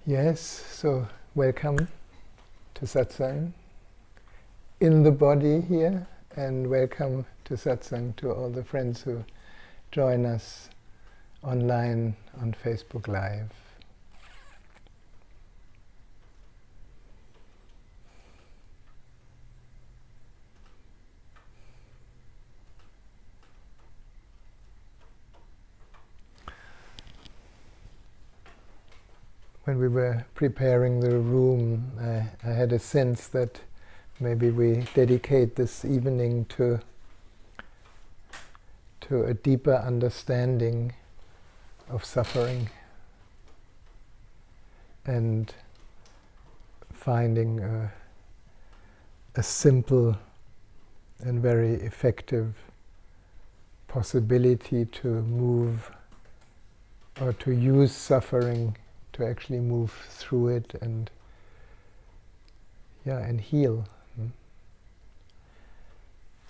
Yes, so welcome to Satsang in the body here, and welcome to Satsang to all the friends who join us online on Facebook Live. When we were preparing the room, I had a sense that maybe we dedicate this evening to a deeper understanding of suffering and finding a simple and very effective possibility to move or to use suffering to actually move through it and heal.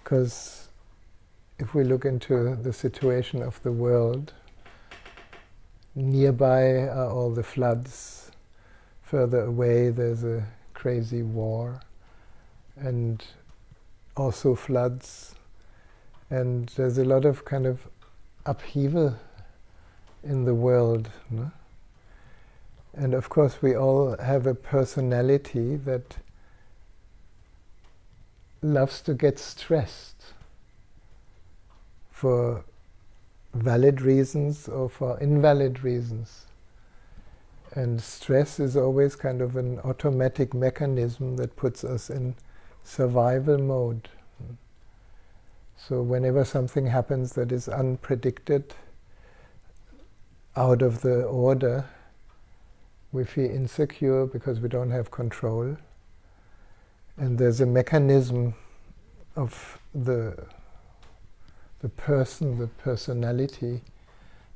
Because if we look into the situation of the world, nearby are all the floods, further away there's a crazy war, and also floods, and there's a lot of kind of upheaval in the world, no? And of course we all have a personality that loves to get stressed for valid reasons or for invalid reasons. And stress is always kind of an automatic mechanism that puts us in survival mode. So whenever something happens that is unpredicted, out of the order, we feel insecure because we don't have control. And there's a mechanism of the person, the personality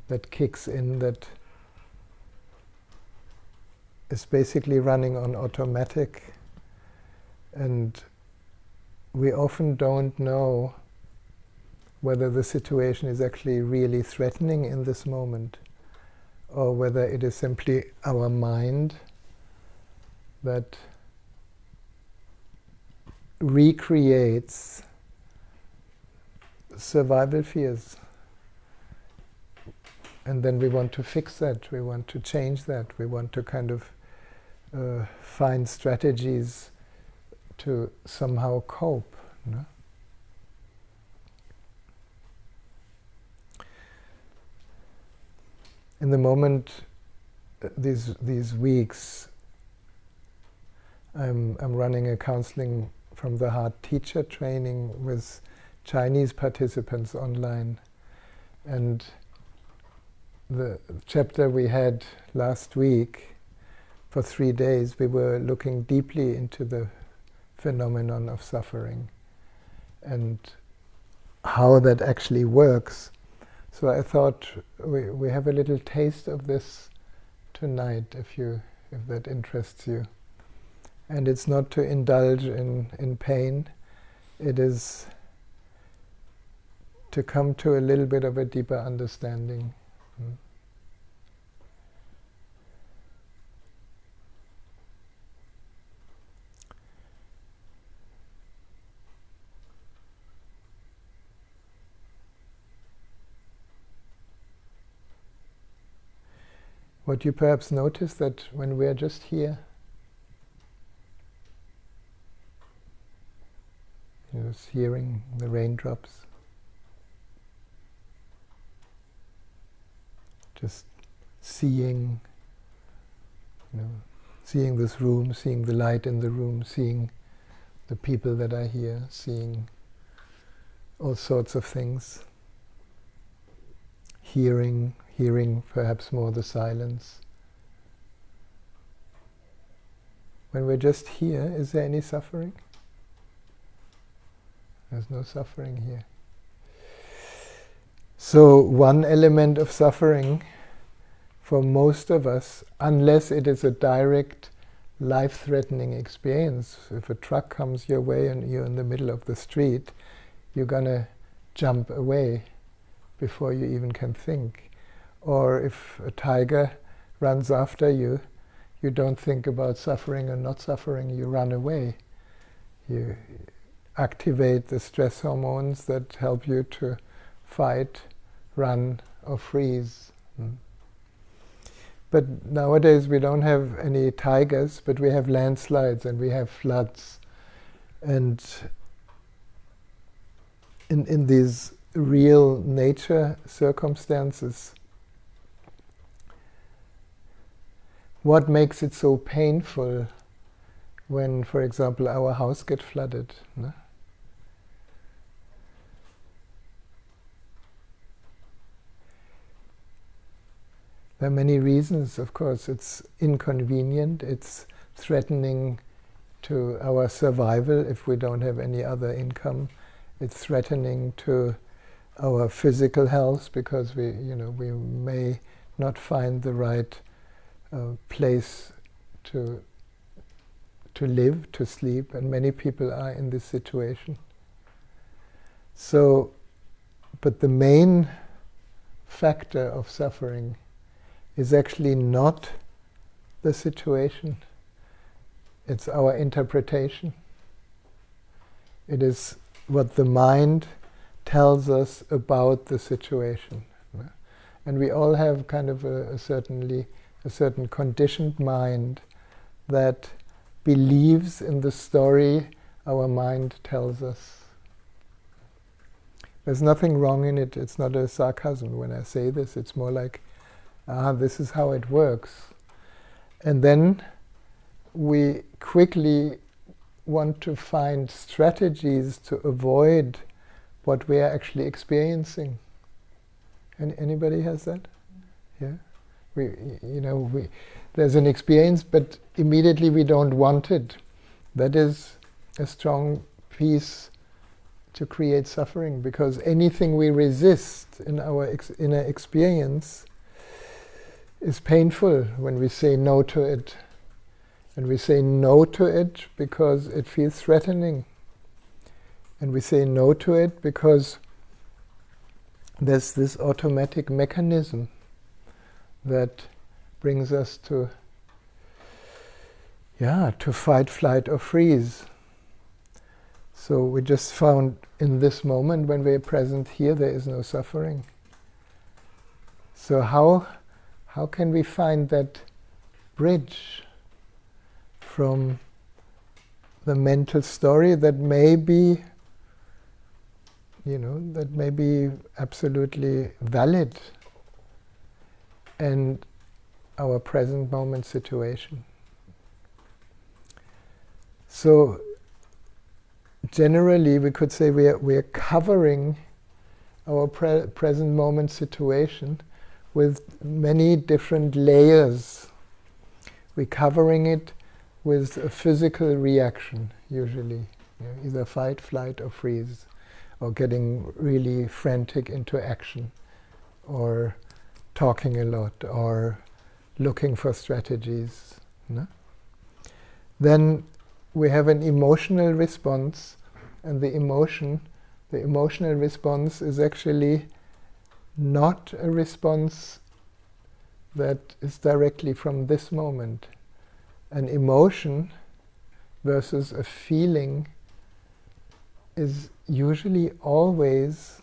that kicks in, that is basically running on automatic. And we often don't know whether the situation is actually really threatening in this moment, or whether it is simply our mind that recreates survival fears. And then we want to fix that, we want to change that, we want to kind of find strategies to somehow cope. No? In the moment, these weeks, I'm running a counseling from the heart teacher training with Chinese participants online, and the chapter we had last week, for 3 days, we were looking deeply into the phenomenon of suffering and how that actually works. So I thought we have a little taste of this tonight, if that interests you. And it's not to indulge in pain, it is to come to a little bit of a deeper understanding. What you perhaps notice, that when we are just here, just hearing the raindrops, just seeing, seeing this room, seeing the light in the room, seeing the people that are here, seeing all sorts of things, hearing perhaps more the silence. When we're just here, is there any suffering? There's no suffering here. So one element of suffering for most of us, unless it is a direct life-threatening experience, if a truck comes your way and you're in the middle of the street, you're gonna jump away before you even can think. Or if a tiger runs after you, you don't think about suffering or not suffering, you run away. You activate the stress hormones that help you to fight, run, or freeze. But nowadays we don't have any tigers, but we have landslides and we have floods. And in these real nature circumstances, what makes it so painful when, for example, our house gets flooded? No? There are many reasons, of course. It's inconvenient, it's threatening to our survival if we don't have any other income. It's threatening to our physical health because we may not find the right place to live, to sleep, and many people are in this situation. So, but the main factor of suffering is actually not the situation. It's our interpretation. It is what the mind tells us about the situation. And we all have kind of a certain conditioned mind that believes in the story our mind tells us. There's nothing wrong in it. It's not a sarcasm when I say this. It's more like, this is how it works. And then we quickly want to find strategies to avoid what we are actually experiencing. Anybody has that? Yeah? There's an experience, but immediately we don't want it. That is a strong piece to create suffering, because anything we resist in our inner experience is painful when we say no to it. And we say no to it because it feels threatening. And we say no to it because there's this automatic mechanism that brings us to fight, flight, or freeze. So we just found in this moment, when we're present here, there is no suffering. So how can we find that bridge from the mental story that may be, that may be absolutely valid, and our present moment situation? So generally we could say we are covering our present moment situation with many different layers. We're covering it with a physical reaction, usually, either fight, flight, or freeze, or getting really frantic into action, or talking a lot, or looking for strategies. No? Then we have an emotional response, and the emotional response is actually not a response that is directly from this moment. An emotion versus a feeling is usually always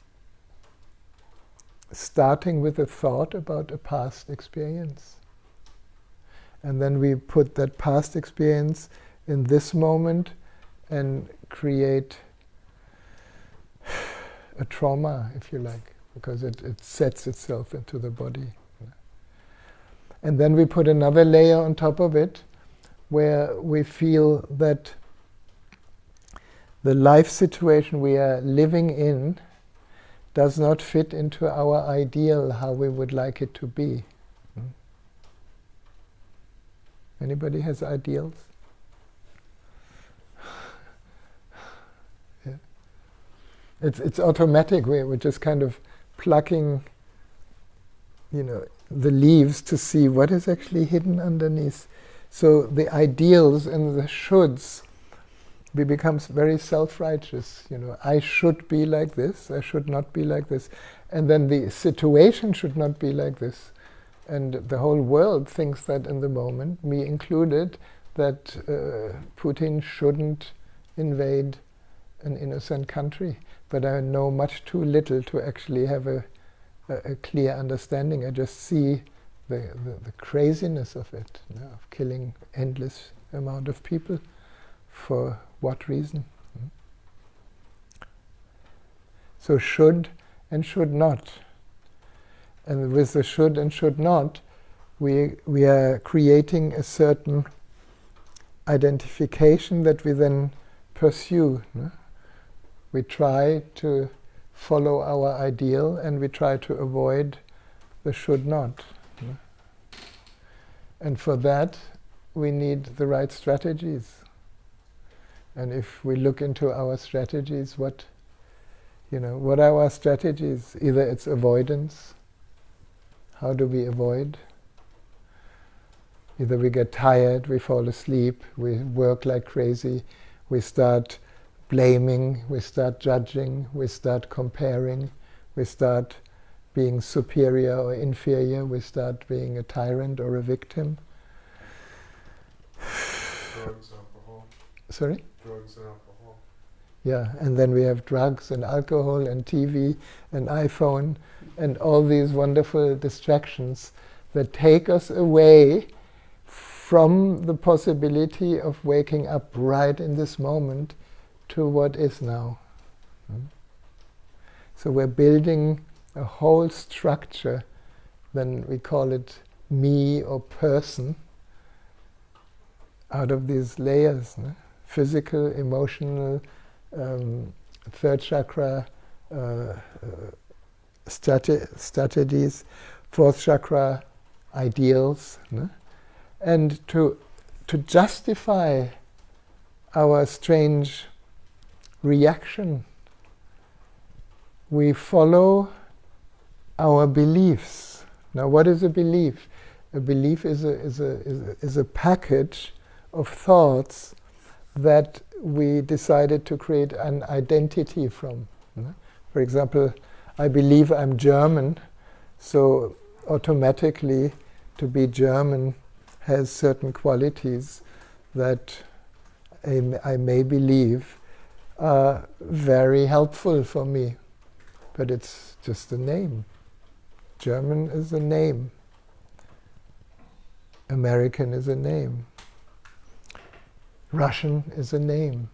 starting with a thought about a past experience. And then we put that past experience in this moment and create a trauma, if you like, because it sets itself into the body. And then we put another layer on top of it, where we feel that the life situation we are living in does not fit into our ideal, how we would like it to be. Anybody has ideals? Yeah. It's automatic. We're just kind of plucking, the leaves to see what is actually hidden underneath. So the ideals and the shoulds, we become very self-righteous. I should be like this, I should not be like this. And then the situation should not be like this. And the whole world thinks that in the moment, me included, that Putin shouldn't invade an innocent country. But I know much too little to actually have a clear understanding. I just see the craziness of it, of killing endless amount of people. For what reason? So should and should not. And with the should and should not, we are creating a certain identification that we then pursue. We try to follow our ideal and we try to avoid the should not. And for that, we need the right strategies. And if we look into our strategies, what are our strategies? Either it's avoidance. How do we avoid? Either we get tired, we fall asleep, we work like crazy, we start blaming, we start judging, we start comparing, we start being superior or inferior, we start being a tyrant or a victim. Drugs, alcohol. Sorry? Drugs and alcohol. Yeah, and then we have drugs and alcohol and TV and iPhone and all these wonderful distractions that take us away from the possibility of waking up right in this moment to what is now. So we're building a whole structure, then we call it me or person, out of these layers, physical, emotional, third chakra strategies, fourth chakra ideals, and to justify our strange reaction, we follow our beliefs. Now, what is a belief? A belief is a package of thoughts that we decided to create an identity from. For example, I believe I'm German, so automatically to be German has certain qualities that I may believe are very helpful for me. But it's just a name. German is a name. American is a name. Russian is a name.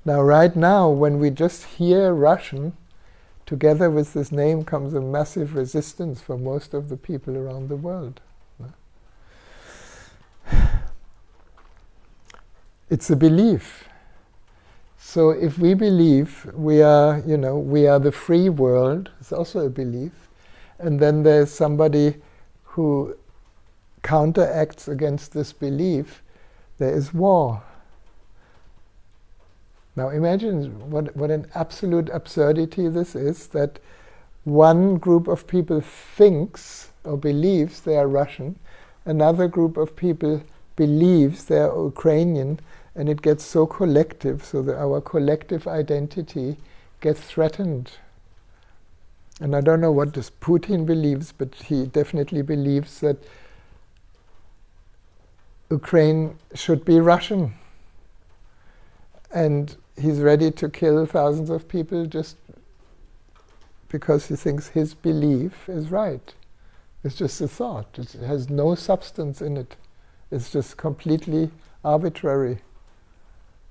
Now, right now, when we just hear Russian, together with this name comes a massive resistance for most of the people around the world. It's a belief. So if we believe we are the free world, it's also a belief. And then there's somebody who counteracts against this belief, there is war. Now imagine what an absolute absurdity this is, that one group of people thinks or believes they are Russian, another group of people believes they are Ukrainian, and it gets so collective, so that our collective identity gets threatened. And I don't know what this Putin believes, but he definitely believes that Ukraine should be Russian. And he's ready to kill thousands of people just because he thinks his belief is right. It's just a thought. It has no substance in it. It's just completely arbitrary.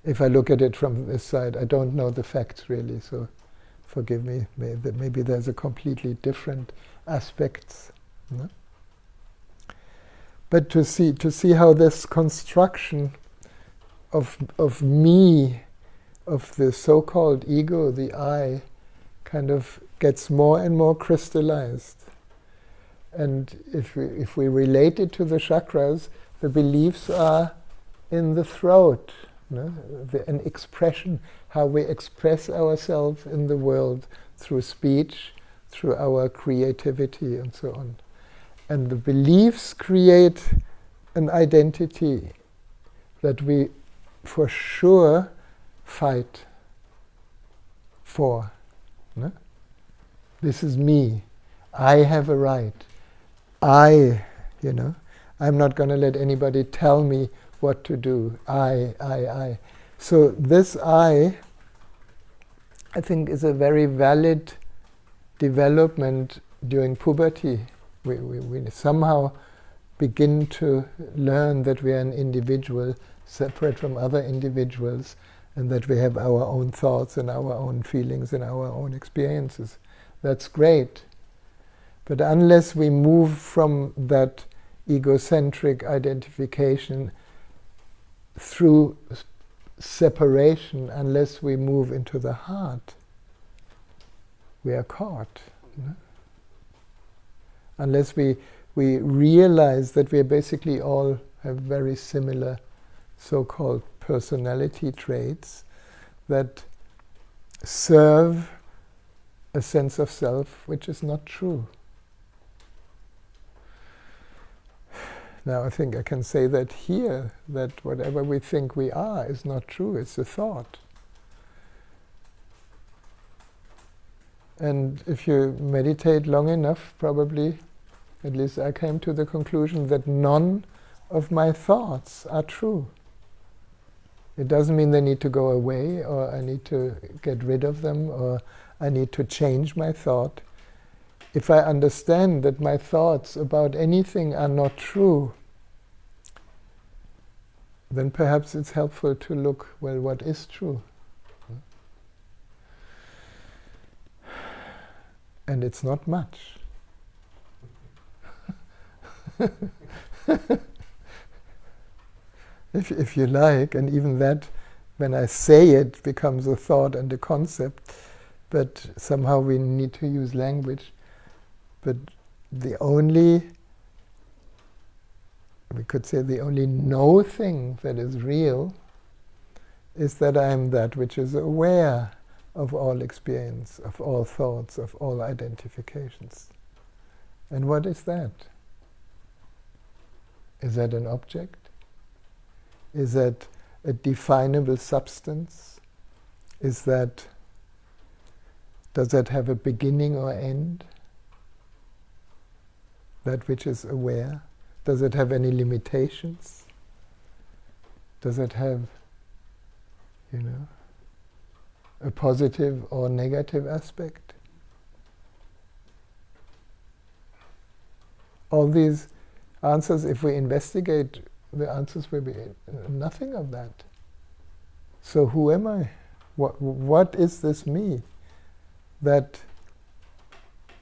If I look at it from this side, I don't know the facts really, so forgive me. Maybe there's a completely different aspects. No? But to see how this construction of me, of the so-called ego, the I, kind of gets more and more crystallized. And if we relate it to the chakras, the beliefs are in the throat, an expression, how we express ourselves in the world through speech, through our creativity, and so on. And the beliefs create an identity that we for sure fight for. This is me. I have a right. I'm not going to let anybody tell me what to do. I. So this I think, is a very valid development during puberty. We somehow begin to learn that we are an individual separate from other individuals, and that we have our own thoughts and our own feelings and our own experiences. That's great. But unless we move from that egocentric identification through separation, unless we move into the heart, we are caught. Unless we realize that we basically all have very similar so-called personality traits that serve a sense of self which is not true. Now I think I can say that here, that whatever we think we are is not true, it's a thought. And if you meditate long enough, probably, at least I came to the conclusion that none of my thoughts are true. It doesn't mean they need to go away, or I need to get rid of them, or I need to change my thought. If I understand that my thoughts about anything are not true, then perhaps it's helpful to look, well, what is true? And it's not much. If you like, and even that, when I say it, becomes a thought and a concept, but somehow we need to use language. But we could say the only no thing that is real is that I am that which is aware of all experience, of all thoughts, of all identifications. And what is that? Is that an object? Is that a definable substance? Does that have a beginning or end? That which is aware? Does it have any limitations? Does it have, a positive or negative aspect? All these answers, if we investigate, the answers will be nothing of that. So who am I? What is this me? That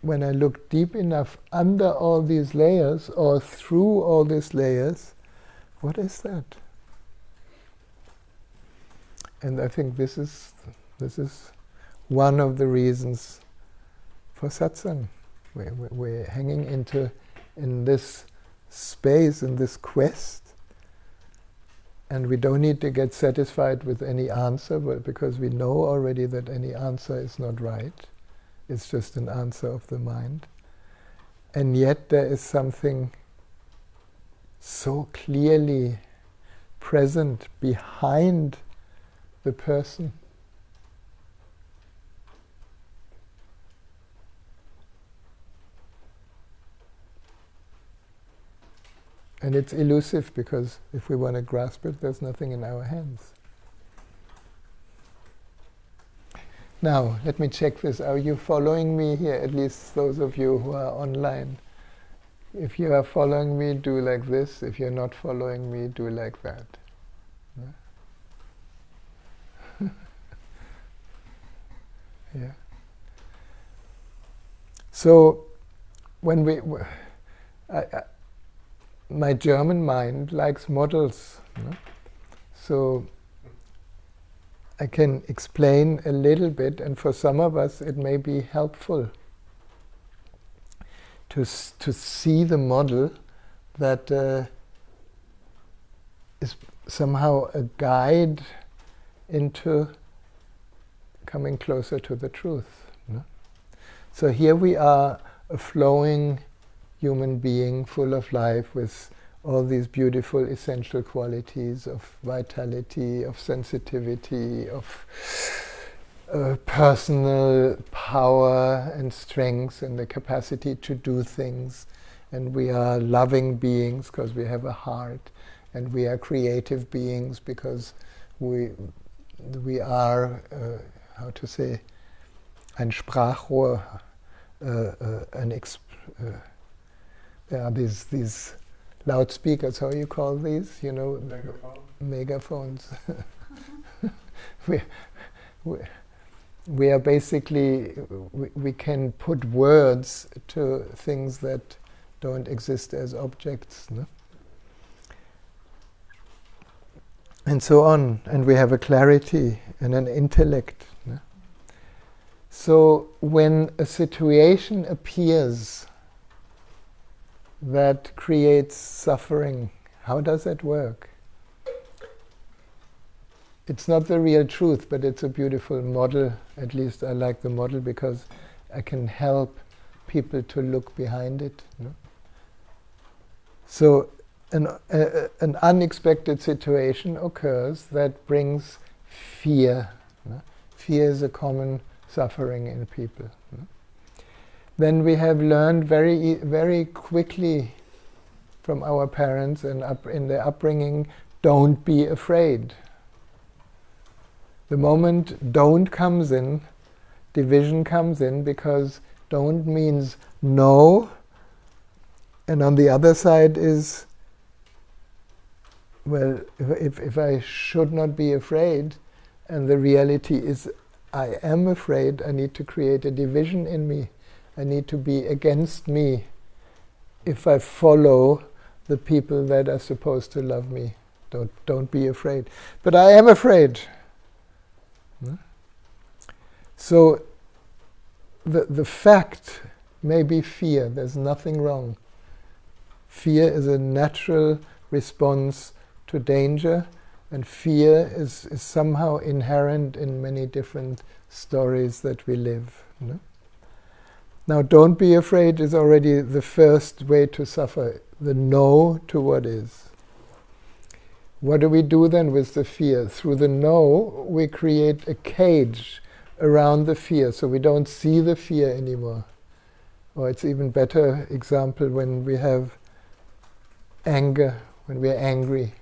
when I look deep enough under all these layers, or through all these layers, what is that? And I think this is one of the reasons for satsang. We're hanging in this space, in this quest, and we don't need to get satisfied with any answer, but because we know already that any answer is not right. It's just an answer of the mind. And yet there is something so clearly present behind the person. And it's elusive, because if we want to grasp it, there's nothing in our hands. Now, let me check this. Are you following me here? At least those of you who are online. If you are following me, do like this. If you're not following me, do like that. Yeah. So, when my German mind likes models. So I can explain a little bit, and for some of us it may be helpful to see the model that is somehow a guide into coming closer to the truth. So here we are, a flowing human being full of life, with all these beautiful essential qualities of vitality, of sensitivity, of personal power and strength, and the capacity to do things, and we are loving beings because we have a heart, and we are creative beings because we are, how to say, ein Sprachrohr, there are these loudspeakers, how you call these? You know, megaphones. we are basically, we can put words to things that don't exist as objects, no? And so on. And we have a clarity and an intellect, no? So when a situation appears that creates suffering, how does that work? It's not the real truth, but it's a beautiful model. At least I like the model because I can help people to look behind it. No? So an unexpected situation occurs that brings fear. No? Fear is a common suffering in people. No? Then we have learned very quickly from our parents and in their upbringing, don't be afraid. The moment don't comes in, division comes in, because don't means no, and on the other side is, well, if I should not be afraid, and the reality is I am afraid, I need to create a division in me. I need to be against me if I follow the people that are supposed to love me. Don't be afraid. But I am afraid. So the fact may be fear. There's nothing wrong. Fear is a natural response to danger, and fear is somehow inherent in many different stories that we live. No? Now, don't be afraid is already the first way to suffer, the no to what is. What do we do then with the fear? Through the no, we create a cage around the fear, so we don't see the fear anymore. Or it's even better example when we have anger, when we are angry.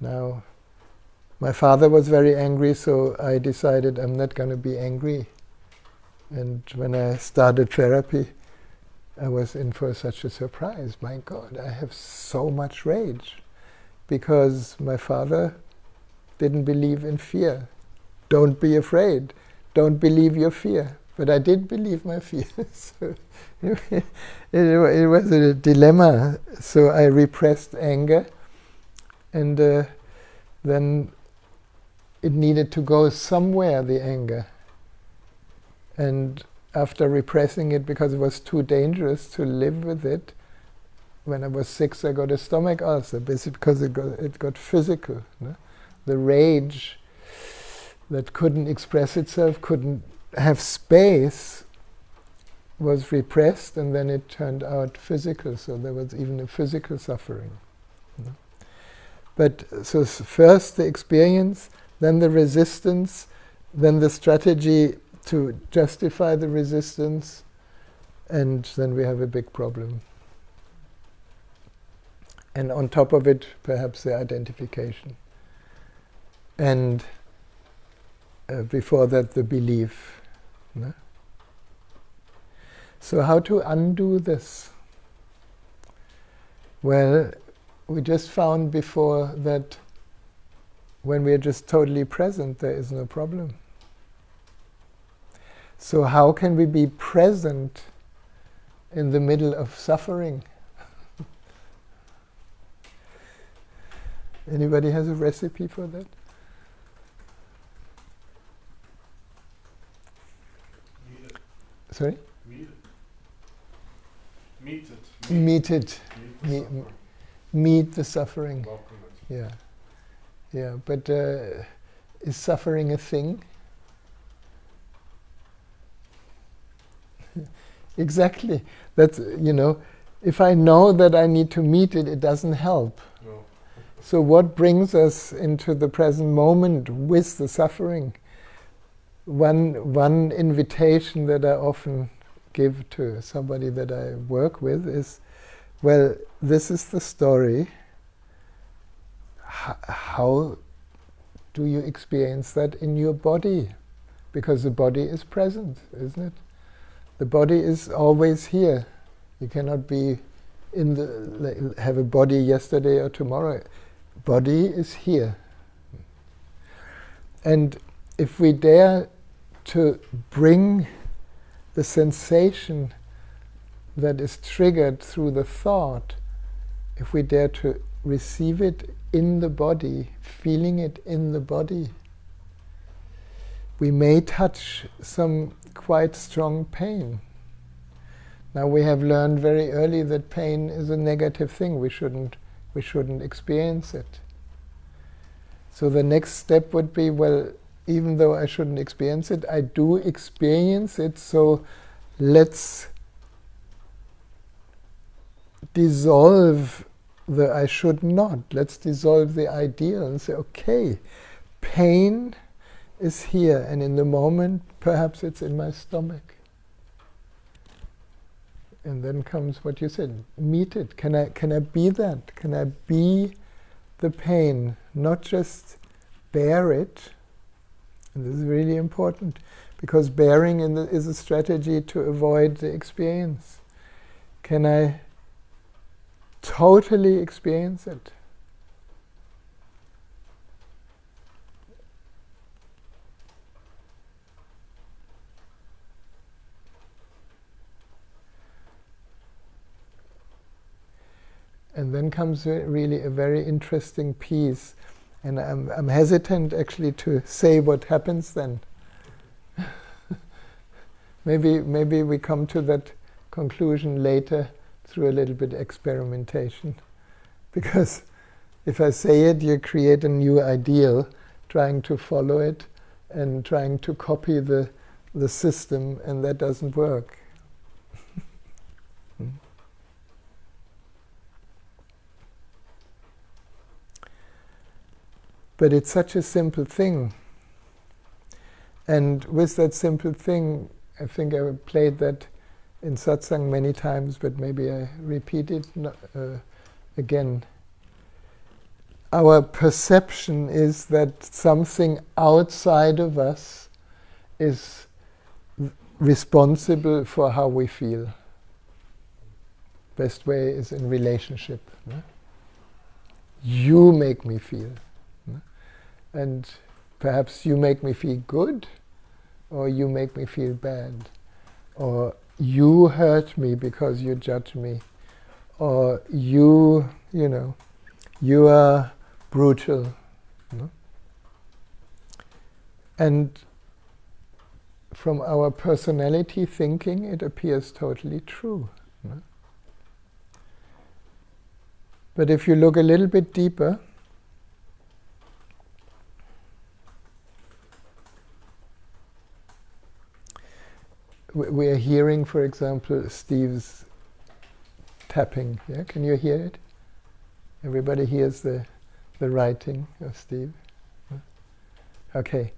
Now, my father was very angry, so I decided I'm not going to be angry. And when I started therapy, I was in for such a surprise. My God, I have so much rage. Because my father didn't believe in fear. Don't be afraid. Don't believe your fear. But I did believe my fear. So it was a dilemma. So I repressed anger, and then it needed to go somewhere, the anger. And after repressing it because it was too dangerous to live with it, when I was 6, I got a stomach ulcer, basically because it got physical. No? The rage that couldn't express itself, couldn't have space, was repressed, and then it turned out physical. So there was even a physical suffering. No? But so first the experience, then the resistance, then the strategy to justify the resistance, and then we have a big problem. And on top of it, perhaps the identification. And before that, the belief. No? So how to undo this? Well, we just found before that when we are just totally present, there is no problem. So how can we be present in the middle of suffering? Anybody has a recipe for that? Meet it. Sorry? Meet it. Meet it. Meet it. Meet the suffering. Meet the suffering. Welcome it. Yeah. Yeah, but is suffering a thing? Exactly. That's, if I know that I need to meet it, it doesn't help. No. So what brings us into the present moment with the suffering? One invitation that I often give to somebody that I work with is Well, this is the story. How do you experience that in your body? Because the body is present, isn't it? The body is always here. You cannot be have a body yesterday or tomorrow. Body is here. And if we dare to bring the sensation that is triggered through the thought, if we dare to receive it in the body, feeling it in the body, we may touch some quite strong pain. Now we have learned very early that pain is a negative thing. We shouldn't experience it. So the next step would be, well, even though I shouldn't experience it, I do experience it, so let's dissolve the I should not. Let's dissolve the ideal and say, okay, pain is here, and in the moment, perhaps it's in my stomach. And then comes what you said, meet it. Can I be that? Can I be the pain? Not just bear it. And this is really important, because bearing is a strategy to avoid the experience. Can I totally experience it? And then comes really a very interesting piece, and I'm hesitant actually to say what happens then. maybe we come to that conclusion later through a little bit experimentation, because if I say it, you create a new ideal, trying to follow it and trying to copy the system, and that doesn't work. But it's such a simple thing. And with that simple thing, I think I played that in satsang many times, but maybe I repeat it again. Our perception is that something outside of us is responsible for how we feel. Best way is in relationship. No? You make me feel. And perhaps you make me feel good, or you make me feel bad, or you hurt me because you judge me, or you are brutal. No? And from our personality thinking, it appears totally true. No? But if you look a little bit deeper, we are hearing, for example, Steve's tapping. Yeah, can you hear it? Everybody hears the writing of Steve. Okay.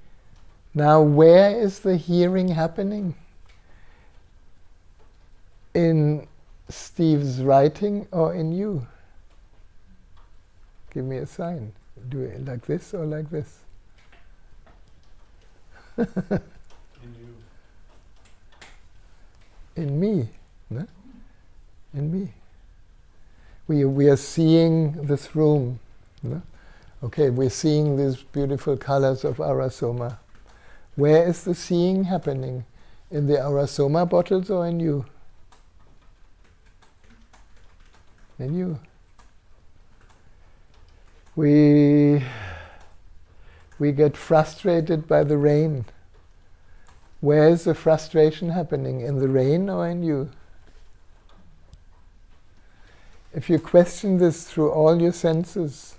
Now, where is the hearing happening? In Steve's writing or in you? Give me a sign. Do it like this or like this? In me, no? In me. We are seeing this room. No? Okay, we're seeing these beautiful colors of Arasoma. Where is the seeing happening? In the Arasoma bottles or in you? In you. We get frustrated by the rain. Where is the frustration happening? In the rain or in you? If you question this through all your senses,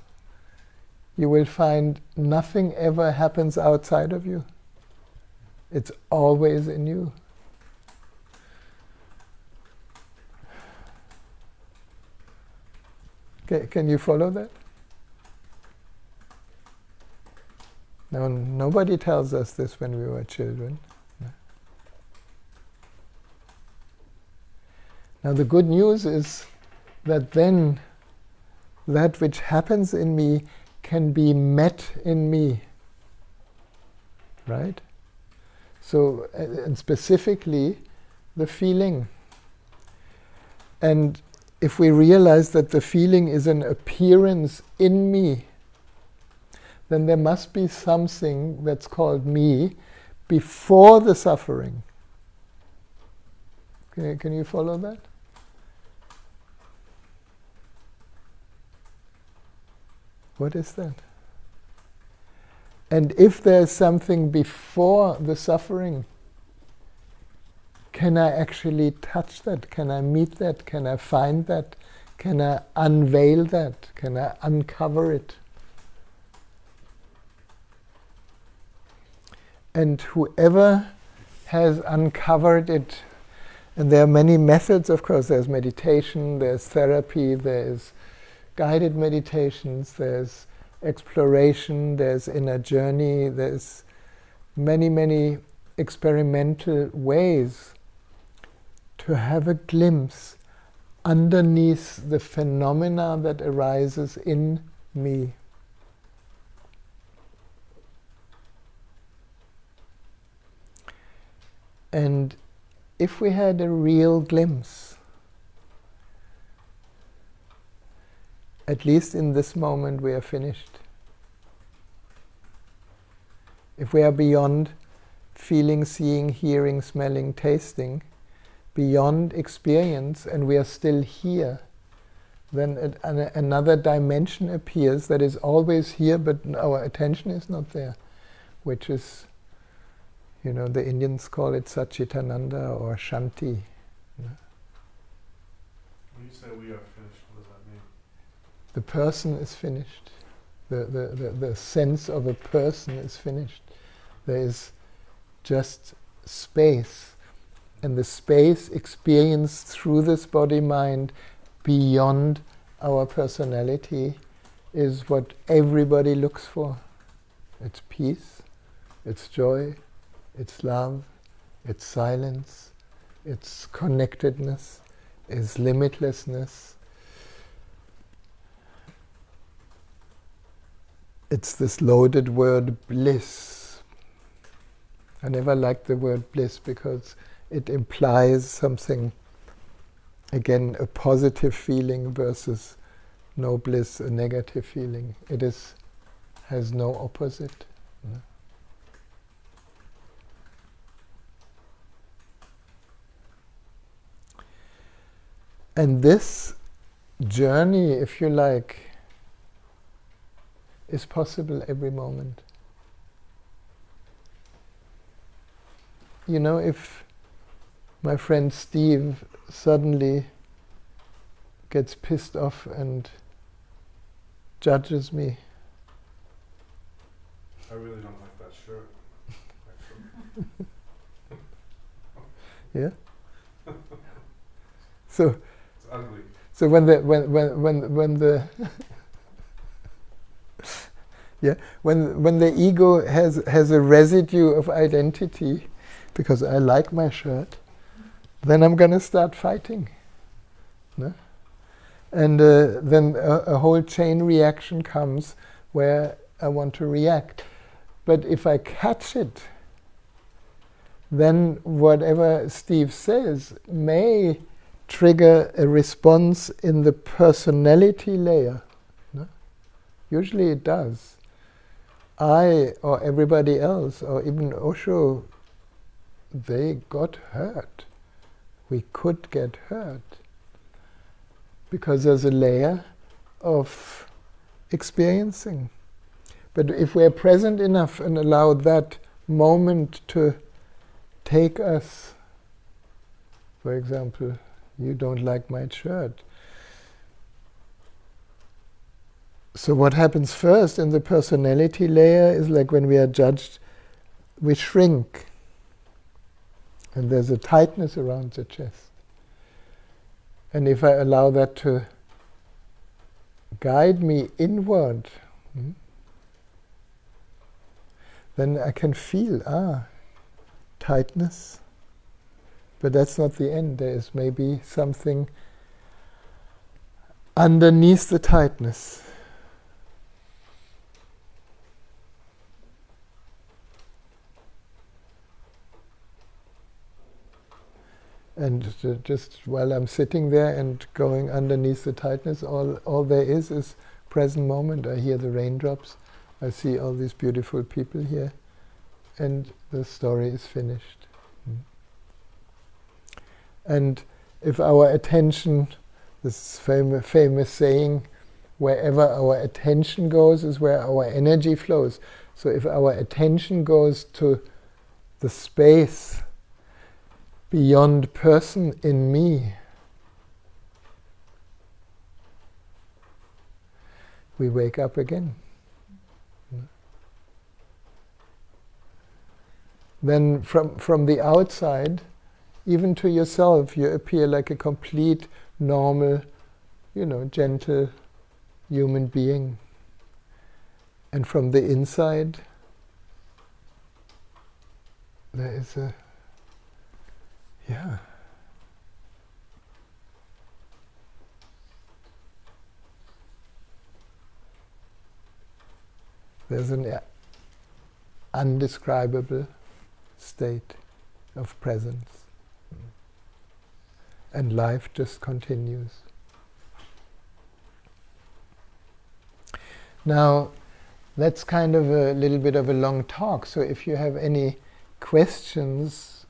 you will find nothing ever happens outside of you. It's always in you. Okay, can you follow that? Now, nobody tells us this when we were children. Now the good news is that then that which happens in me can be met in me. Right? So, and specifically, the feeling. And if we realize that the feeling is an appearance in me, then there must be something that's called me before the suffering. Can you follow that? What is that? And if there's something before the suffering, can I actually touch that? Can I meet that? Can I find that? Can I unveil that? Can I uncover it? And whoever has uncovered it, and there are many methods, of course, there's meditation, there's therapy, there's guided meditations, there's exploration, there's inner journey, there's many, many experimental ways to have a glimpse underneath the phenomena that arises in me. And if we had a real glimpse, at least in this moment we are finished. If we are beyond feeling, seeing, hearing, smelling, tasting, beyond experience, and we are still here, then another dimension appears that is always here, but our attention is not there, which is, the Indians call it Satchitananda or Shanti. When you say we are finished, what does that mean? The person is finished. The sense of a person is finished. There is just space. And the space experienced through this body-mind beyond our personality is what everybody looks for. It's peace, it's joy, it's love, it's silence, it's connectedness, it's limitlessness. It's this loaded word bliss. I never liked the word bliss because it implies something, again, a positive feeling versus no bliss, a negative feeling. It has no opposite. And this journey, if you like, is possible every moment. If my friend Steve suddenly gets pissed off and judges me. I really don't like that shirt, actually. Yeah? So it's ugly. So when the when the ego has a residue of identity, because I like my shirt, then I'm going to start fighting. No? And then a whole chain reaction comes where I want to react. But if I catch it, then whatever Steve says may trigger a response in the personality layer. No? Usually it does. I or everybody else, or even Osho, they got hurt. We could get hurt. Because there's a layer of experiencing. But if we're present enough and allow that moment to take us, for example, you don't like my shirt. So what happens first in the personality layer is like when we are judged, we shrink. And there's a tightness around the chest. And if I allow that to guide me inward, then I can feel, tightness. But that's not the end. There is maybe something underneath the tightness. And just while I'm sitting there and going underneath the tightness, all there is present moment. I hear the raindrops, I see all these beautiful people here, and the story is finished. And if our attention, this famous saying, wherever our attention goes is where our energy flows. So if our attention goes to the space beyond person in me, we wake up again. Then from the outside, even to yourself, you appear like a complete, normal, gentle human being. And from the inside, there is there's an undescribable state of presence. And life just continues. Now, that's kind of a little bit of a long talk, so if you have any questions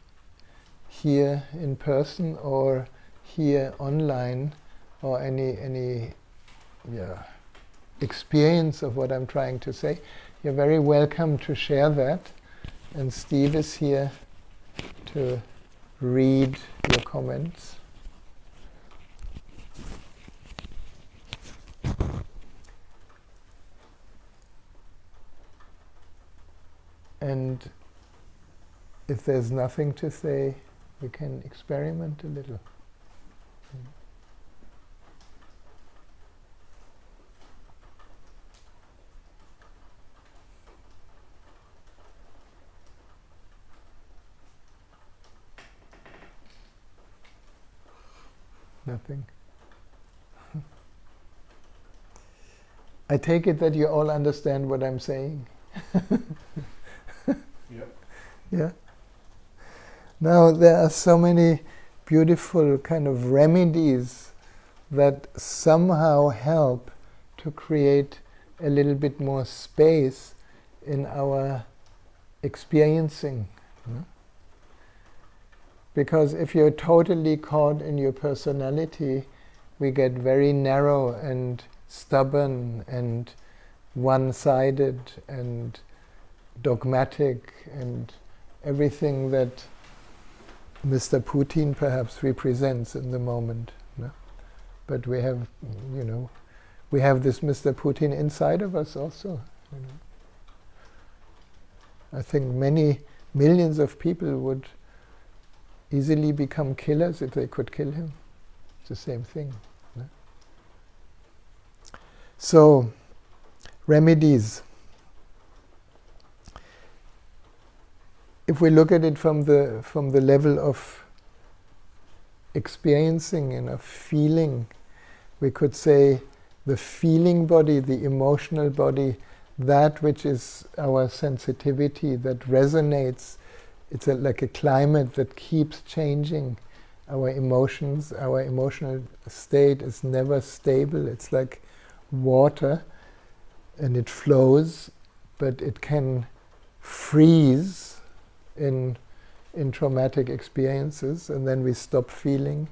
here in person or here online, or any experience of what I'm trying to say, you're very welcome to share that. And Steve is here to read your comments. And if there's nothing to say, we can experiment a little. Nothing. I take it that you all understand what I'm saying. Yep. Yeah. Now there are so many beautiful kind of remedies that somehow help to create a little bit more space in our experiencing. Because if you're totally caught in your personality, we get very narrow and stubborn and one-sided and dogmatic and everything that Mr. Putin perhaps represents in the moment. No? But we have, we have this Mr. Putin inside of us also. I think many millions of people would easily become killers if they could kill him. It's the same thing. No? So, remedies. If we look at it from the level of experiencing and of feeling, we could say the feeling body, the emotional body, that which is our sensitivity, that resonates. It's like a climate that keeps changing. Our emotions, our emotional state is never stable. It's like water, and it flows, but it can freeze in traumatic experiences, and then we stop feeling.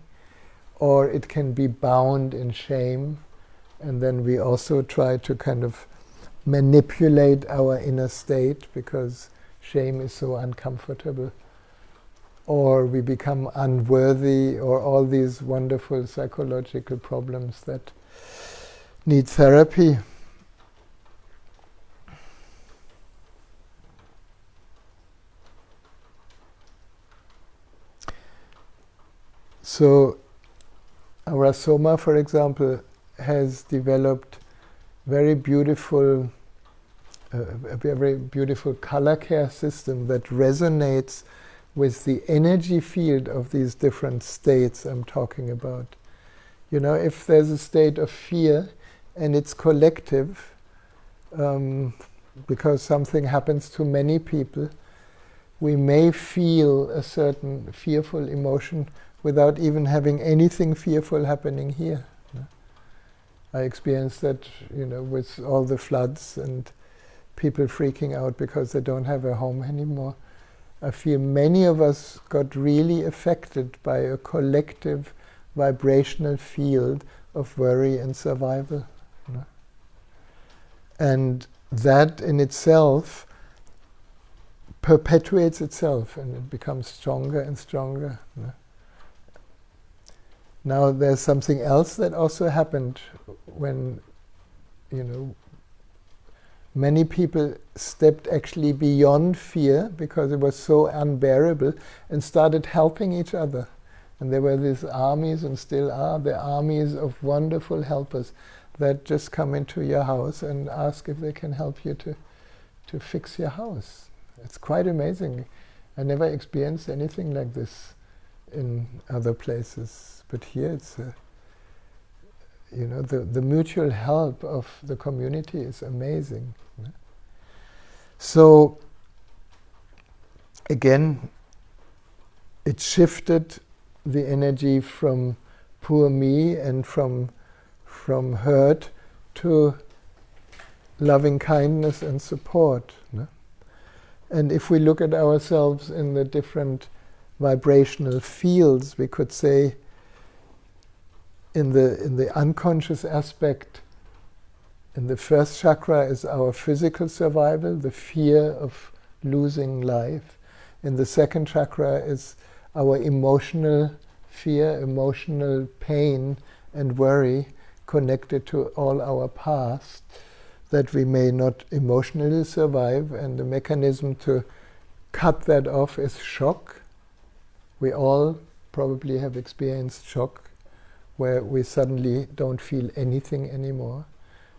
Or it can be bound in shame, and then we also try to kind of manipulate our inner state because shame is so uncomfortable. Or we become unworthy, or all these wonderful psychological problems that need therapy. So, our Soma, for example, has developed very beautiful, a very beautiful color care system that resonates with the energy field of these different states I'm talking about. If there's a state of fear and it's collective, because something happens to many people, we may feel a certain fearful emotion without even having anything fearful happening here. I experienced that, with all the floods and people freaking out because they don't have a home anymore. I feel many of us got really affected by a collective vibrational field of worry and survival. And that in itself perpetuates itself, and it becomes stronger and stronger. Now there's something else that also happened when, many people stepped actually beyond fear because it was so unbearable and started helping each other. And there were these armies, and still are, the armies of wonderful helpers that just come into your house and ask if they can help you to fix your house. It's quite amazing. I never experienced anything like this in other places, but here it's the mutual help of the community is amazing. So again, it shifted the energy from poor me and from hurt to loving kindness and support. And if we look at ourselves in the different vibrational fields, we could say in the unconscious aspect, in the first chakra is our physical survival, the fear of losing life. In the second chakra is our emotional fear, emotional pain and worry connected to all our past that we may not emotionally survive, and the mechanism to cut that off is shock. We all probably have experienced shock where we suddenly don't feel anything anymore.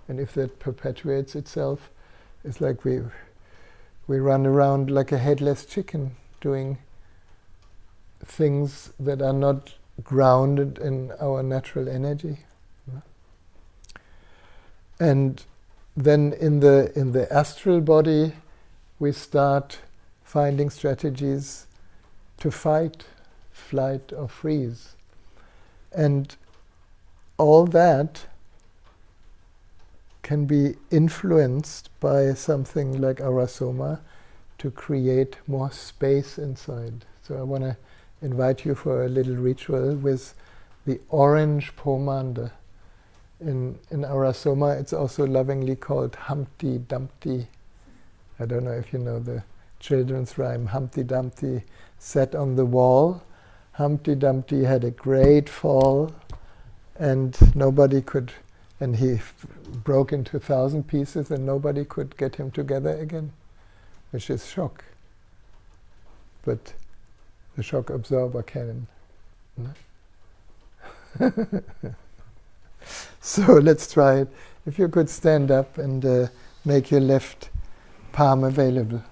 And if that perpetuates itself, it's like we run around like a headless chicken doing things that are not grounded in our natural energy. And then in the astral body, we start finding strategies to fight, flight, or freeze. And all that can be influenced by something like arasoma to create more space inside. So I want to invite you for a little ritual with the orange pomander. In arasoma, it's also lovingly called Humpty Dumpty. I don't know if you know the children's rhyme. Humpty Dumpty sat on the wall. Humpty Dumpty had a great fall, and he broke into 1,000 pieces, and nobody could get him together again, which is shock. But the shock absorber can. So let's try it. If you could stand up and make your left palm available.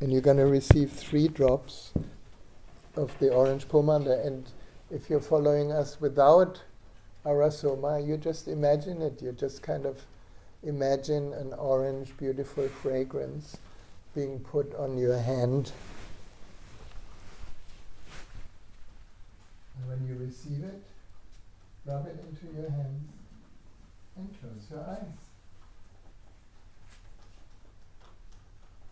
And you're going to receive 3 drops of the orange pomander. And if you're following us without arasoma, you just imagine it. You just kind of imagine an orange, beautiful fragrance being put on your hand. And when you receive it, rub it into your hands and close your eyes.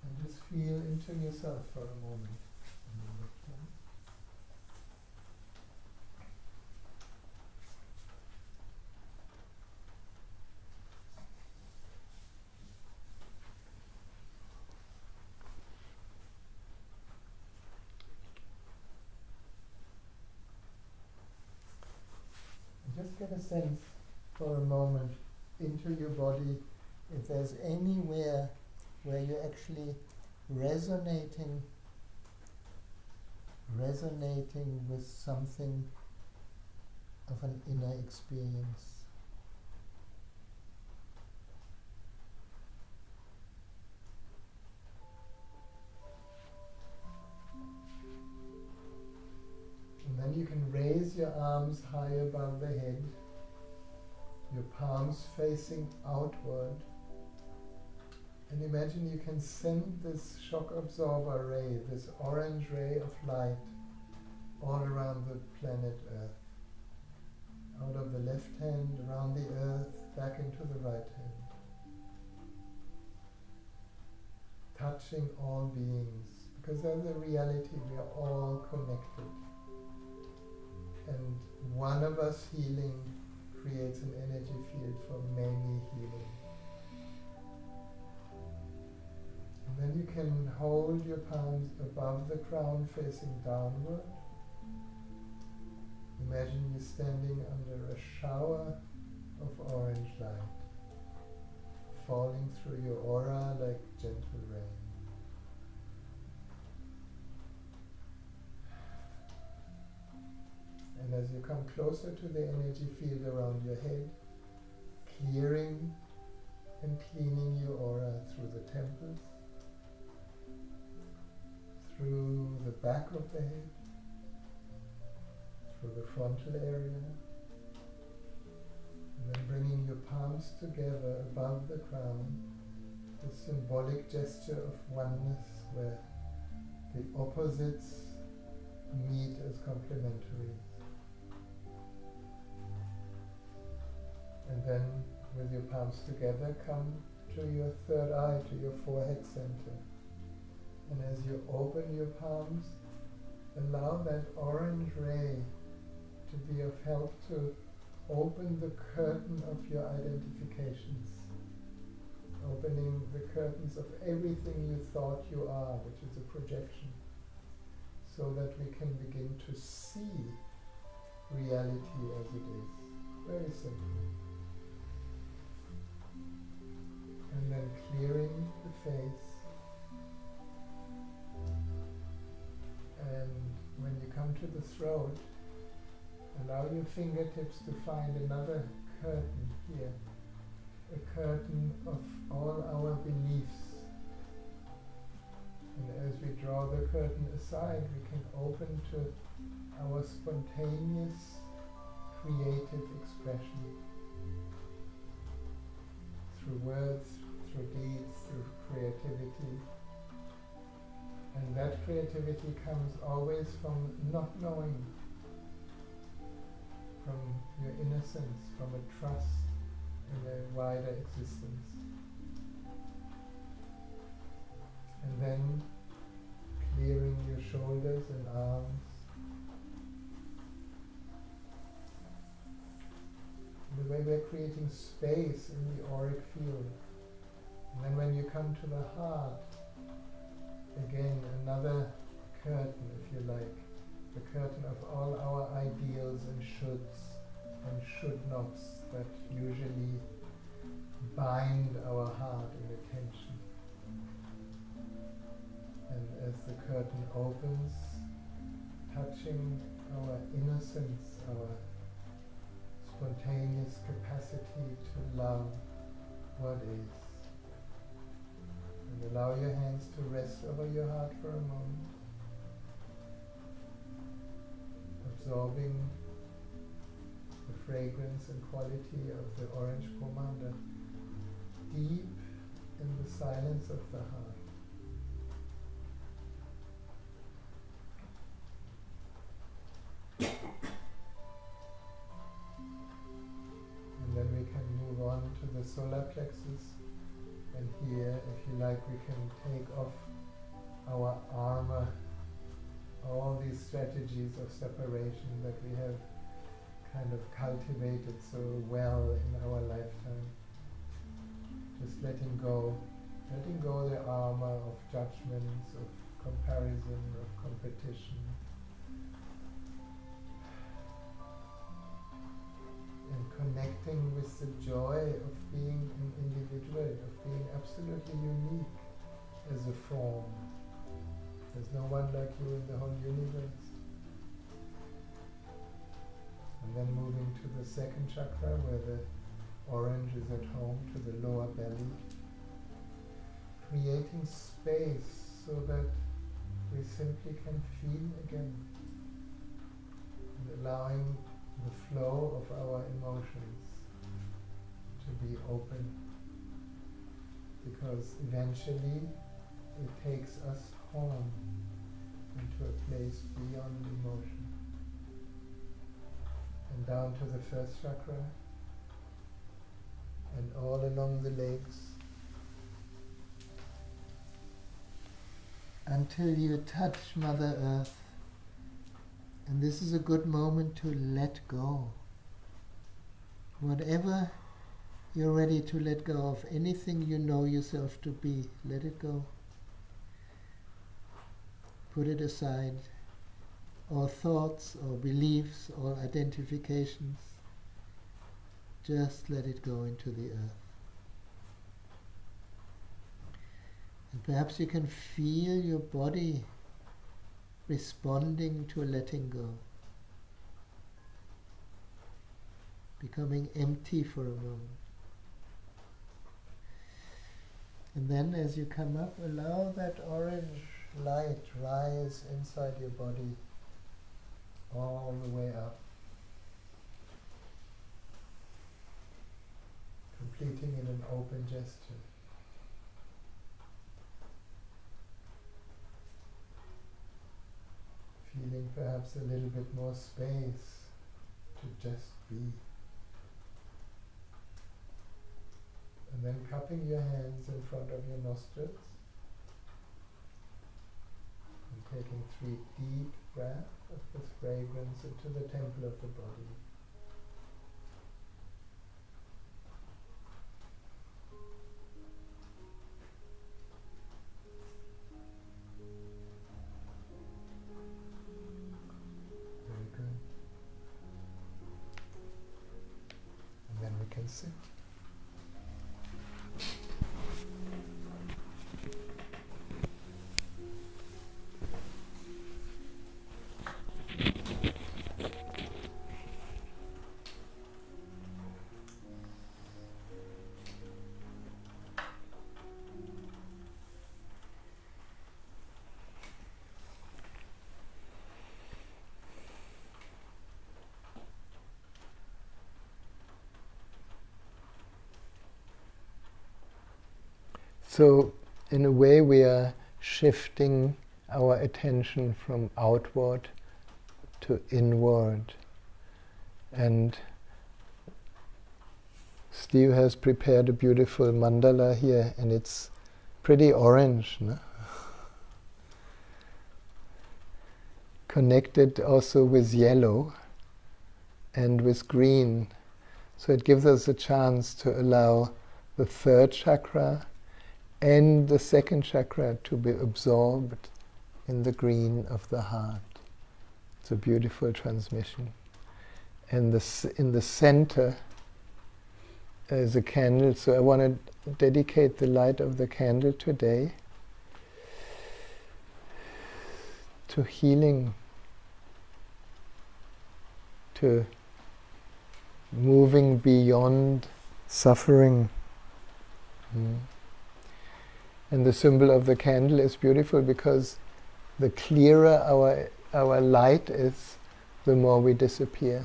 And just feel into yourself for a moment. Just get a sense for a moment into your body if there's anywhere where you're actually resonating with something of an inner experience. your arms high above the head, your palms facing outward, and imagine you can send this shock absorber ray, this orange ray of light, all around the planet Earth. Out of the left hand, around the earth, back into the right hand. Touching all beings, because there's a reality, we are all connected. And one of us healing creates an energy field for many healing. And then you can hold your palms above the crown facing downward. Imagine you standing under a shower of orange light, falling through your aura like gentle rain. And as you come closer to the energy field around your head, clearing and cleaning your aura through the temples, through the back of the head, through the frontal area, and then bringing your palms together above the crown, the symbolic gesture of oneness where the opposites meet as complementary. And then with your palms together, come to your third eye, to your forehead center. And as you open your palms, allow that orange ray to be of help to open the curtain of your identifications, opening the curtains of everything you thought you are, which is a projection, so that we can begin to see reality as it is. Very simple. And then clearing the face. And when you come to the throat, allow your fingertips to find another curtain here, a curtain of all our beliefs. And as we draw the curtain aside, we can open to our spontaneous, creative expression through words, through deeds, through creativity. And that creativity comes always from not knowing, from your innocence, from a trust in a wider existence. And then clearing your shoulders and arms. In the way we're creating space in the auric field. And then when you come to the heart, again another curtain, if you like, the curtain of all our ideals and shoulds and should-nots that usually bind our heart in attention. And as the curtain opens, touching our innocence, our spontaneous capacity to love what is. And allow your hands to rest over your heart for a moment, absorbing the fragrance and quality of the orange pomanda deep in the silence of the heart. And then we can move on to the solar plexus. And here, if you like, we can take off our armor, all these strategies of separation that we have kind of cultivated so well in our lifetime. Just letting go the armor of judgments, of comparison, of competition. And connecting with the joy of being an individual, of being absolutely unique as a form. There's no one like you in the whole universe. And then moving to the second chakra, where the orange is at home, to the lower belly. Creating space so that we simply can feel again. And allowing the flow of our emotions to be open, because eventually it takes us home into a place beyond emotion and down to the first chakra and all along the legs until you touch Mother Earth. And this is a good moment to let go. Whatever you're ready to let go of, anything you know yourself to be, let it go. Put it aside. All thoughts, or beliefs, or identifications, just let it go into the earth. And perhaps you can feel your body responding to letting go, becoming empty for a moment. And then as you come up, allow that orange light rise inside your body all the way up, completing in an open gesture. Feeling perhaps a little bit more space to just be. And then cupping your hands in front of your nostrils and taking 3 deep breaths of this fragrance into the temple of the body. Very good. And then we can sit. So, in a way, we are shifting our attention from outward to inward. And Steve has prepared a beautiful mandala here, and it's pretty orange, no? Connected also with yellow and with green. So it gives us a chance to allow the 3rd chakra and the 2nd chakra to be absorbed in the green of the heart. It's a beautiful transmission. And in the center is a candle, so I want to dedicate the light of the candle today to healing, to moving beyond suffering. And the symbol of the candle is beautiful because the clearer our light is, the more we disappear.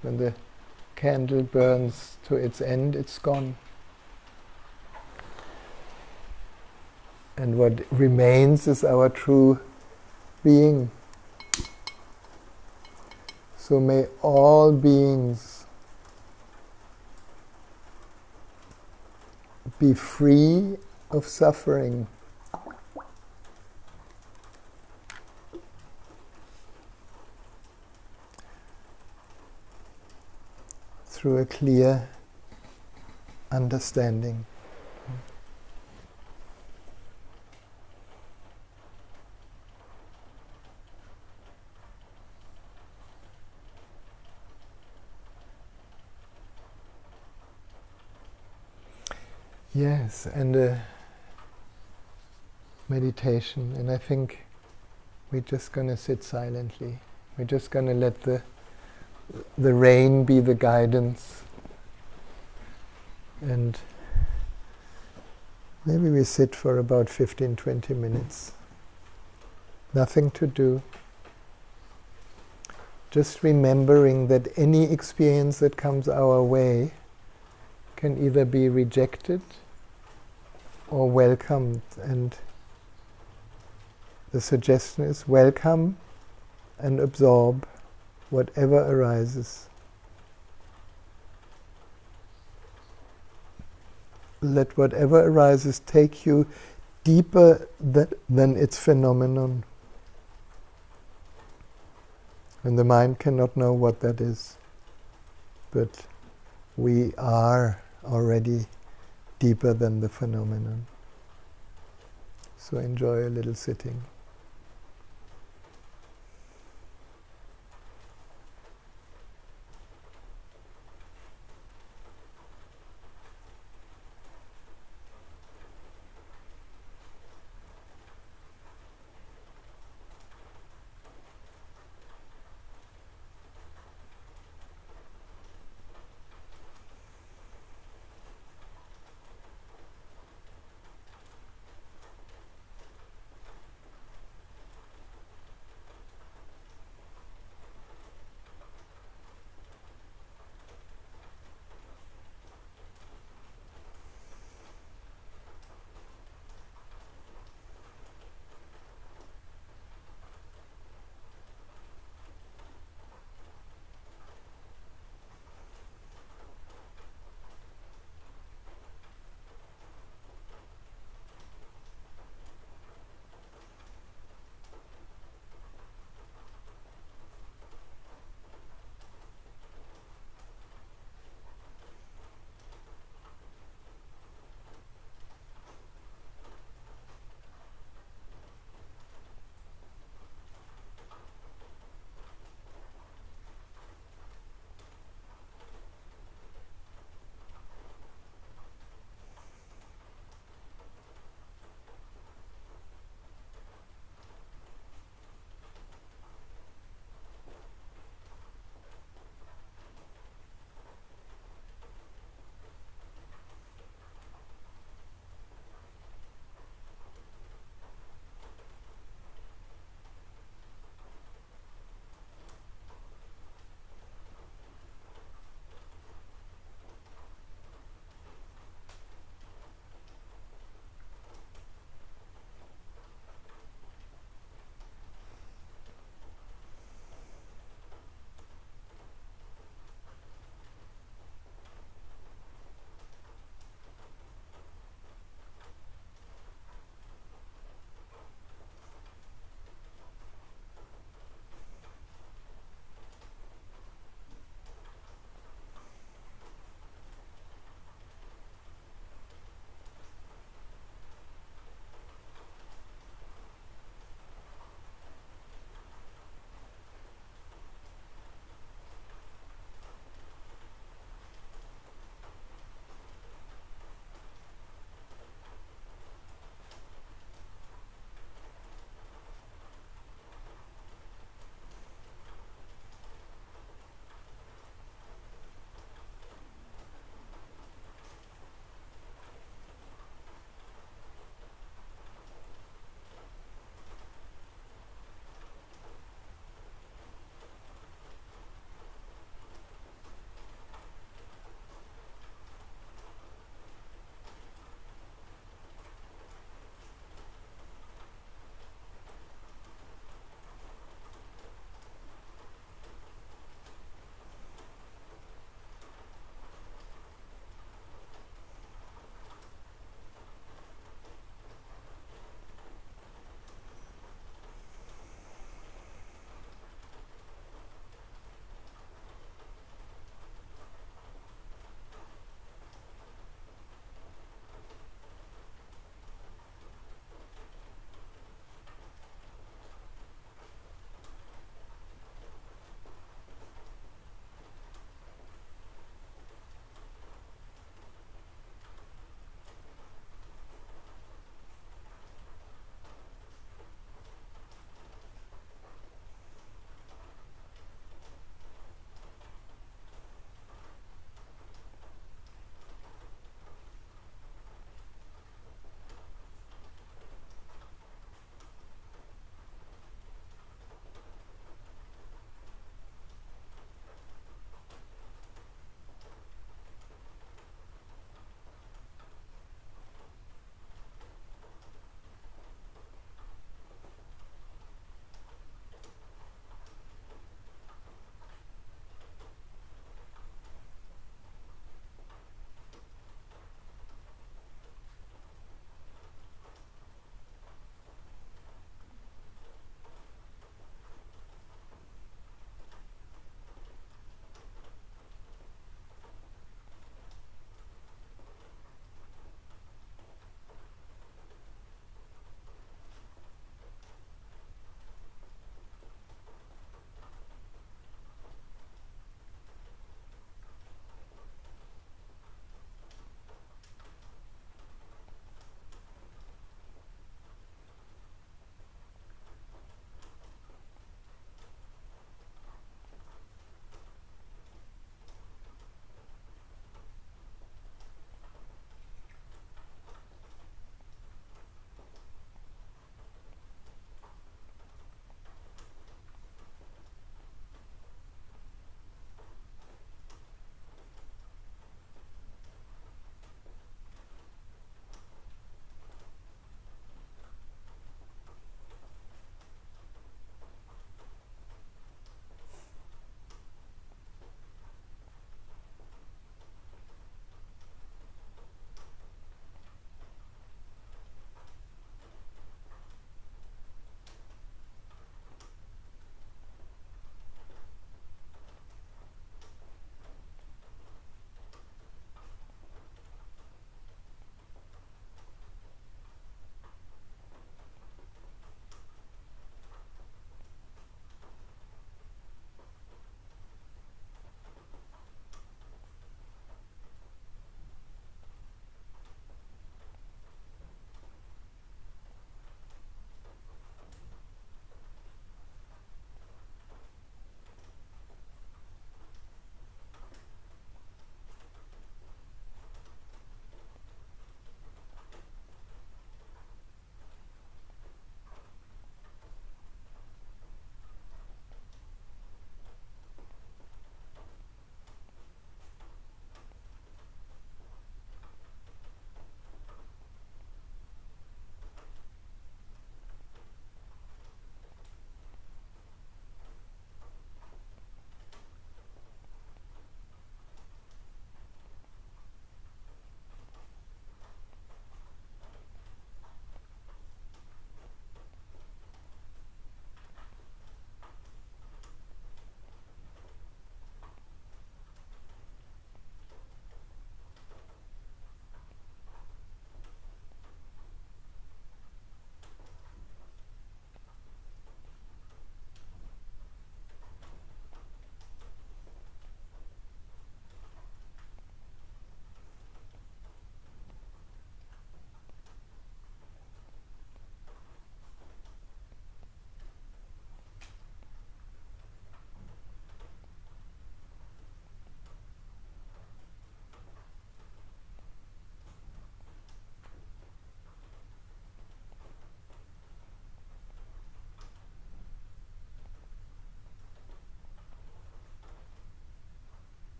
When the candle burns to its end, it's gone. And what remains is our true being. So may all beings be free of suffering. Through a clear understanding. Yes, and meditation, and I think we're just going to sit silently. We're just going to let the rain be the guidance, and maybe we sit for about 15-20 minutes. Nothing to do. just remembering that any experience that comes our way can either be rejected or welcomed. And the suggestion is welcome and absorb whatever arises. Let whatever arises take you deeper than its phenomenon. And the mind cannot know what that is. But we are already deeper than the phenomenon. So enjoy a little sitting.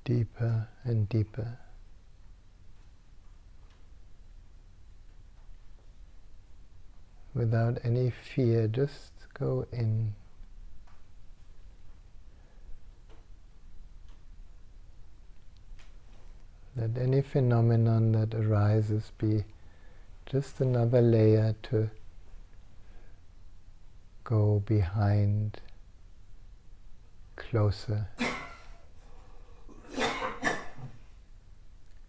deeper and deeper. Without any fear, just go in. Let any phenomenon that arises be just another layer to go behind, closer,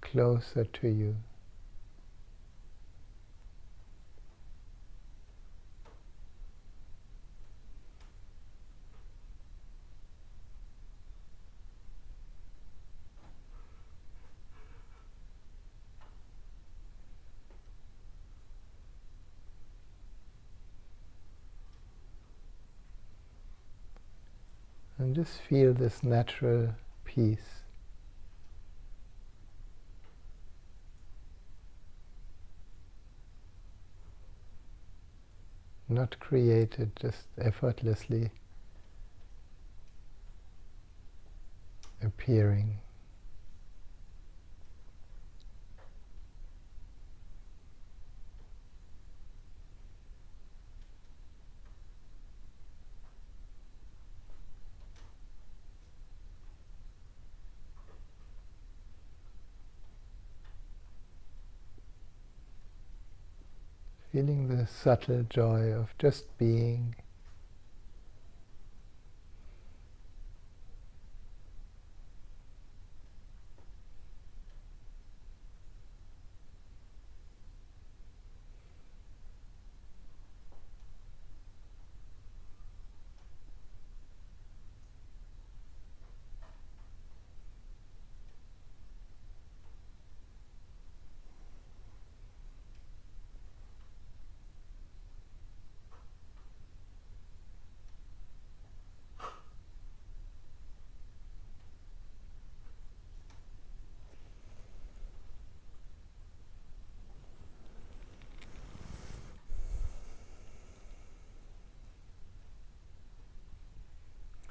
closer to you. And just feel this natural peace. Not created, just effortlessly appearing. Feeling the subtle joy of just being.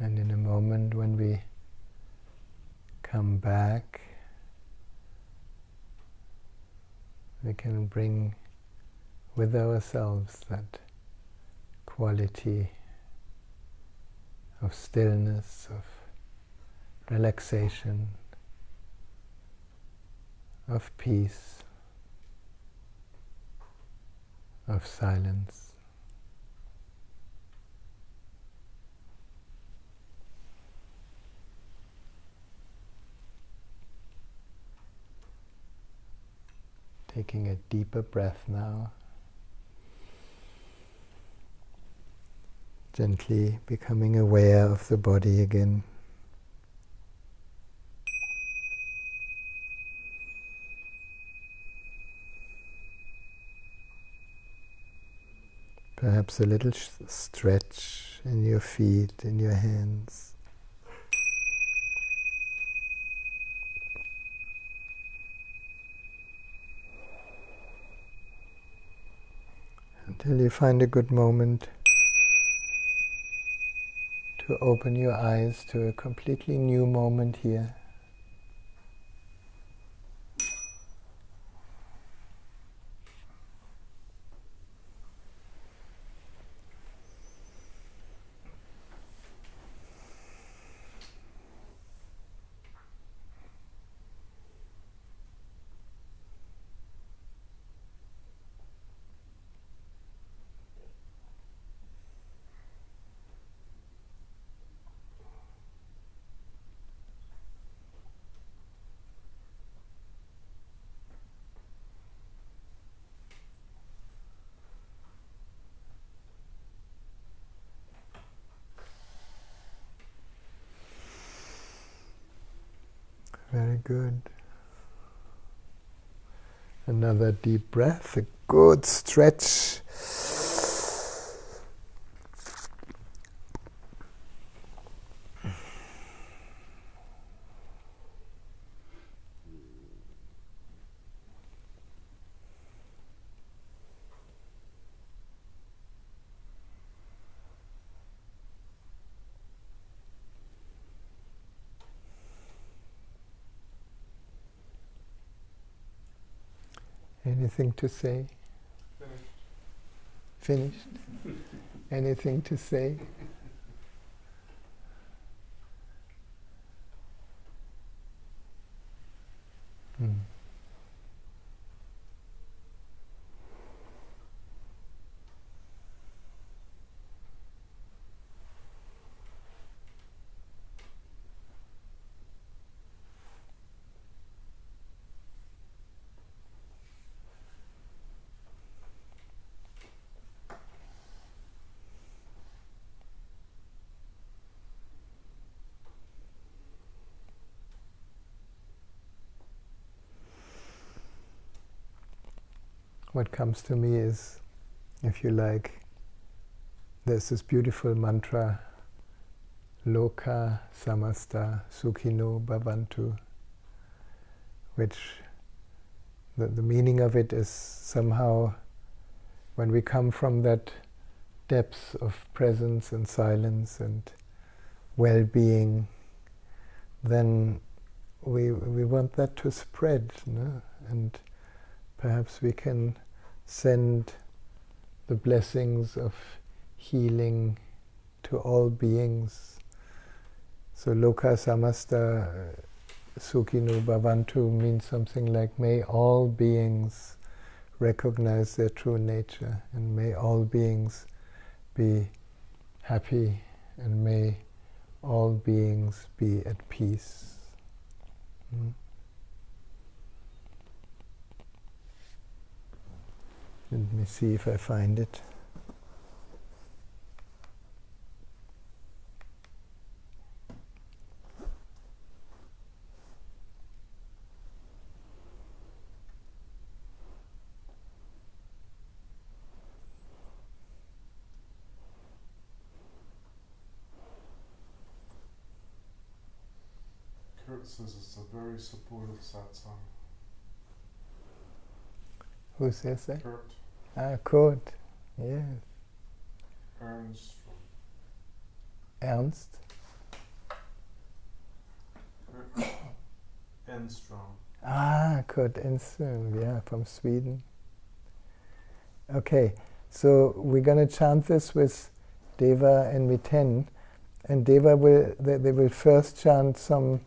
And in a moment when we come back, we can bring with ourselves that quality of stillness, of relaxation, of peace, of silence. Taking a deeper breath now. Gently becoming aware of the body again. Perhaps a little stretch in your feet, in your hands. Until you find a good moment to open your eyes to a completely new moment here. Very good. Another deep breath, a good stretch. Anything to say? Finished? Anything to say? What comes to me is, if you like, there's this beautiful mantra, Loka Samasta Sukhino Bhavantu, which the meaning of it is somehow, when we come from that depth of presence and silence and well-being, then we want that to spread, no? And perhaps we can send the blessings of healing to all beings. So Loka Samasta Sukhino Bhavantu means something like, may all beings recognize their true nature, and may all beings be happy, and may all beings be at peace. Let me see if I find it. Kurt says it's a very supportive satsang. Who says that? Kurt. Kurt. Yes. Ernst. Ernst? Kurt Enstrom. Kurt Enstrom, yeah, from Sweden. Okay, so we're going to chant this with Deva and Miten, and Deva they will first chant some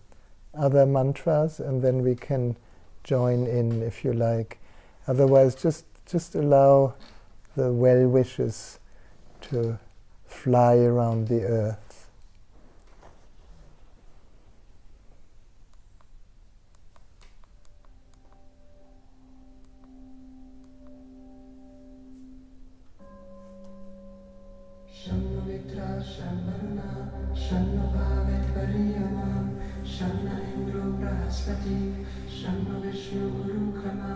other mantras, and then we can join in if you like. Otherwise, just allow the well wishes to fly around the earth. Shanna Mitra Shanna Shanna Bhavet Variyama Shanna Indro Brahaspati Shanna Vishnu Urukrama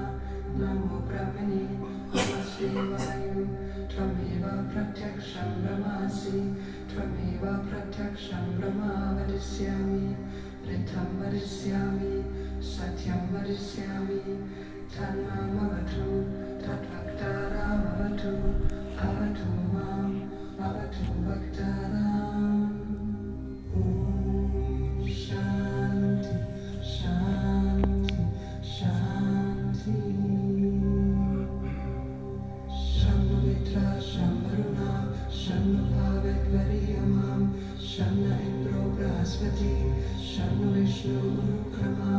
Namo Brahmani Namaste Vayu Tvameva Pratyaksham Brahmasi Tvameva Pratyaksham Brahma Vadisyami Ritam Vadisyami Satyam Vadisyami Tanmam Avatu Tatvaktaram Avatu Avatu Mam Avatu Bhaktaram. Om Shanti, Shanti, Shanti. Shanna Mitra Shambaruna, Shanna Bhavet Variyamam, Shanna Indro Brahaspati, Shanna Vishnu Urukrama,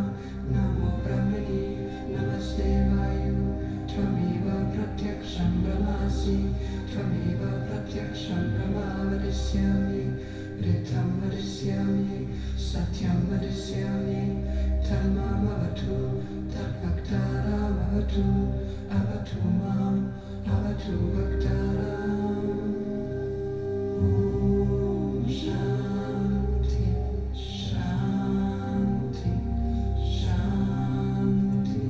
Namo Brahmani, Namaste Vayu, Tvameva Pratyaksham Brahmasi, Tvameva Pratyaksham Brahma Vadisyami, Ritam Vadisyami, Satyam Vadisyami, Talmam Avatu, Tatvaktaram Avatu, Avatu Mam, Avatu Bhaktaram. Om Shanti, Shanti, Shanti.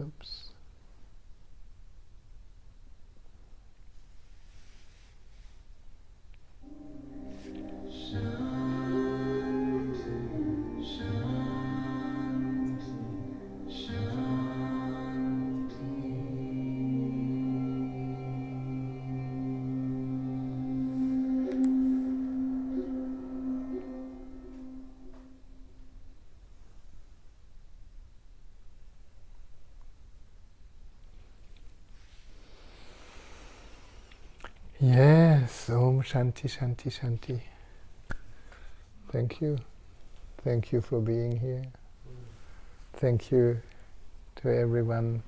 Oops. Yes, Om Shanti Shanti Shanti. Thank you. Thank you for being here. Thank you to everyone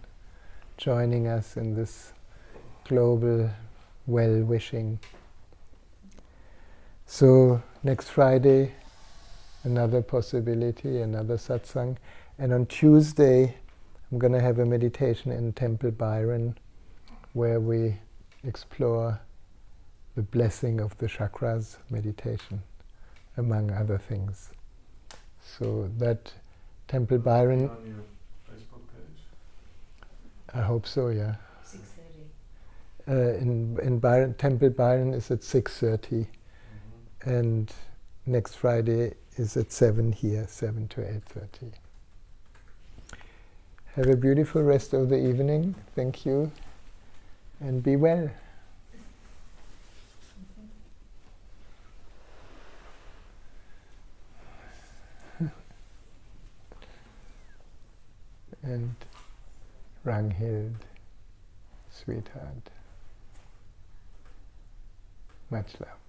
joining us in this global well-wishing. So next Friday, another possibility, another satsang. And on Tuesday, I'm going to have a meditation in Temple Byron where we explore the blessing of the chakras meditation, among other things. So that Temple Byron... On your Facebook page? I hope so, yeah. 6:30. In Byron, Temple Byron is at 6:30, and next Friday is at 7 here, 7 to 8:30. Have a beautiful rest of the evening. Thank you, and be well. And Ranghild, sweetheart, much love.